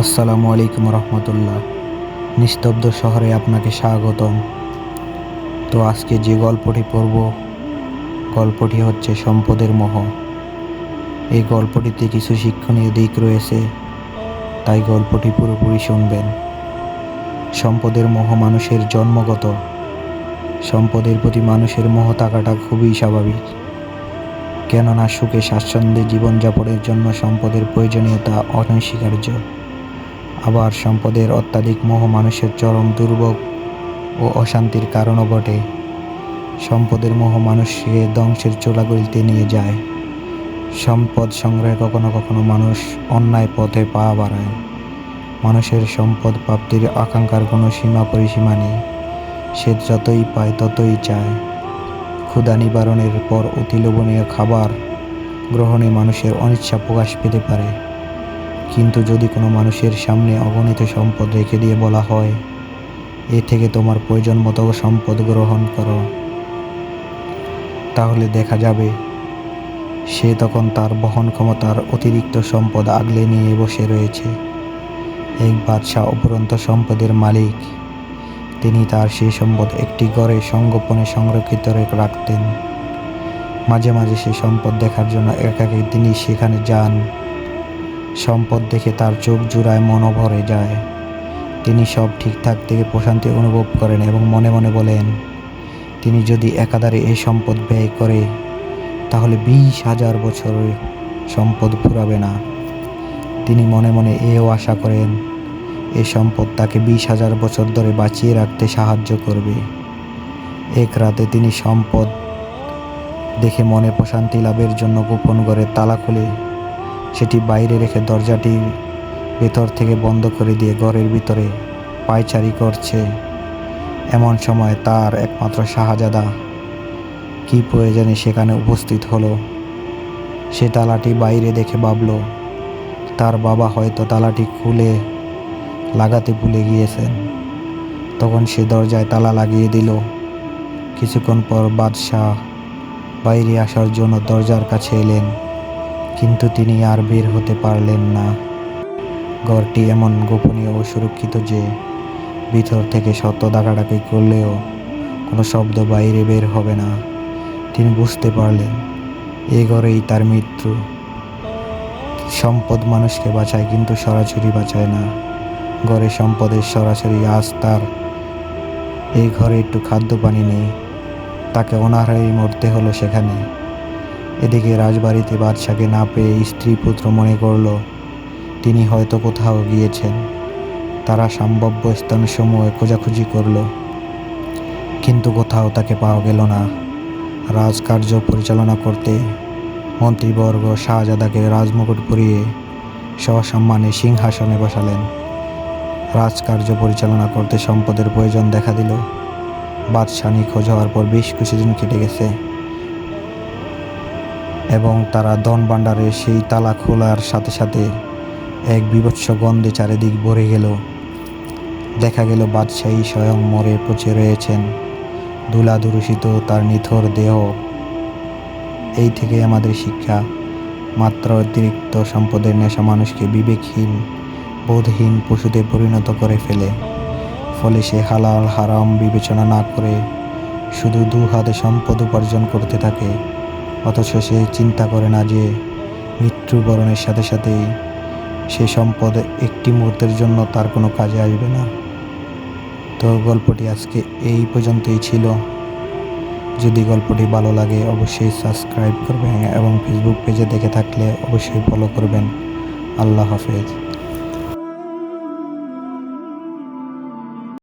আসসালামু আলাইকুম রহমতুল্লাহ। নিস্তব্ধ শহরে আপনাকে স্বাগতম। তো আজকে যে গল্পটি পড়ব, গল্পটি হচ্ছে সম্পদের মোহ। এই গল্পটিতে কিছু শিক্ষণীয় দিক রয়েছে, তাই গল্পটি পুরোপুরি শুনবেন। সম্পদের মোহ মানুষের জন্মগত। সম্পদের প্রতি মানুষের মোহ থাকাটা খুবই স্বাভাবিক, কেননা সুখে স্বাচ্ছন্দ্যে জীবনযাপনের জন্য সম্পদের প্রয়োজনীয়তা অনস্বীকার্য। আবার সম্পদের অত্যাধিক মোহ মানুষের চরম দুর্ভোগ ও অশান্তির কারণও বটে। সম্পদের মোহ মানুষকে ধ্বংসের চূড়াগুলিতে নিয়ে যায়। সম্পদ সংগ্রহে কখনো কখনো মানুষ অন্যায় পথে পা বাড়ায়। মানুষের সম্পদ প্রাপ্তির আকাঙ্ক্ষার কোনো সীমা পরিসীমা নেই। সে যতই পায় ততই চায়। ক্ষুধা নিবারণের পর অতি লোভনীয় খাবার গ্রহণে মানুষের অনিচ্ছা প্রকাশ পেতে পারে। কিন্তু যদি কোনো মানুষের সামনে অগণিত সম্পদ রেখে দিয়ে বলা হয়, এ থেকে তোমার প্রয়োজন মতো সম্পদ গ্রহণ করো, তাহলে দেখা যাবে সে তখন তার বহন ক্ষমতার অতিরিক্ত সম্পদ আগলে নিয়ে বসে রয়েছে। এক বাদশাহ অফুরন্ত সম্পদের মালিক। তিনি তার সেই সম্পদ একটি ঘরে সংগোপনে সংরক্ষিত রাখতেন। মাঝে মাঝে সে সম্পদ দেখার জন্য একাকী তিনি সেখানে যান। সম্পদ দেখে তার চোখ জুড়ায় মন ভরে যায়। তিনি সব ঠিকঠাক থেকে প্রশান্তি অনুভব করেন এবং মনে মনে বলেন, তিনি যদি একাধারে এই সম্পদ ব্যয় করে তাহলে 20,000 বছর সম্পদ ফুরাবে না। তিনি মনে মনে এও আশা করেন এই সম্পদ তাকে 20,000 বছর ধরে বাঁচিয়ে রাখতে সাহায্য করবে। এক রাতে তিনি সম্পদ দেখে মনে প্রশান্তি লাভের জন্য গোপন ঘরে তালা খুলে সেটি বাইরে রেখে দরজাটি ভেতর থেকে বন্ধ করে দিয়ে ঘরের ভিতরে পায়চারি করছে। এমন সময় তার একমাত্র শাহজাদা কি প্রয়োজনে সেখানে উপস্থিত হলো। সে তালাটি বাইরে দেখে ভাবল, তার বাবা হয়তো তালাটি খুলে লাগাতে ভুলে গিয়েছেন। তখন সে দরজায় তালা লাগিয়ে দিল। কিছুক্ষণ পর বাদশাহ বাইরে আসার জন্য দরজার কাছে এলেন, কিন্তু তিনি আর বের হতে পারলেন না। ঘরটি এমন গোপনীয় ও সুরক্ষিত যে ভিতর থেকে শত ডাকাডাকি করলেও কোনো শব্দ বাইরে বের হবে না। তিনি বুঝতে পারলেন এ ঘরেই তার মৃত্যু। সম্পদ মানুষকে বাঁচায়, কিন্তু সরাসরি বাঁচায় না। ঘরে সম্পদের সরাসরি আজ তার এই ঘরে একটু খাদ্য পানি নেই, তাকে অনাহারেই মরতে হলো সেখানে। এদিকে রাজবাড়িতে বাদশাকে না পেয়ে স্ত্রী পুত্র মনে করল তিনি হয়তো কোথাও গিয়েছেন। তারা সম্ভাব্য স্থানসমূহে খোঁজাখুঁজি করল, কিন্তু কোথাও তাকে পাওয়া গেল না। রাজকার্য পরিচালনা করতে মন্ত্রীবর্গ শাহজাদাকে রাজমুকুট পরিয়ে সসম্মানে সিংহাসনে বসালেন। রাজকার্য পরিচালনা করতে সম্পদের প্রয়োজন দেখা দিল। বাদশাহ নিখোঁজ হওয়ার পর বেশ কিছুদিন কেটে গেছে এবং তারা ধন ভাণ্ডারের সেই তালা খোলার সাথে সাথে এক বীভৎস গন্ধে চারিদিক ভরে গেল। দেখা গেল বাদশাহী স্বয়ং মরে পচে রয়েছেন, ধুলা ধূসরিত তার নিথর দেহ। এই থেকে আমাদের শিক্ষা, মাত্র অতিরিক্ত সম্পদের নেশা মানুষকে বিবেকহীন বোধহীন পশুতে পরিণত করে ফেলে। ফলে সে হালাল হারাম বিবেচনা না করে শুধু দু হাতে সম্পদ উপার্জন করতে থাকে, অথচ সে চিন্তা করে না যে মৃত্যুবরণের সাথে সাথেই সে সম্পদ একটি মুহূর্তের জন্য তার কোনো কাজে আসবে না। তো গল্পটি আজকে এই পর্যন্তই ছিল। যদি গল্পটি ভালো লাগে অবশ্যই সাবস্ক্রাইব করবেন এবং ফেসবুক পেজে দেখে থাকলে অবশ্যই ফলো করবেন। আল্লাহ হাফেজ।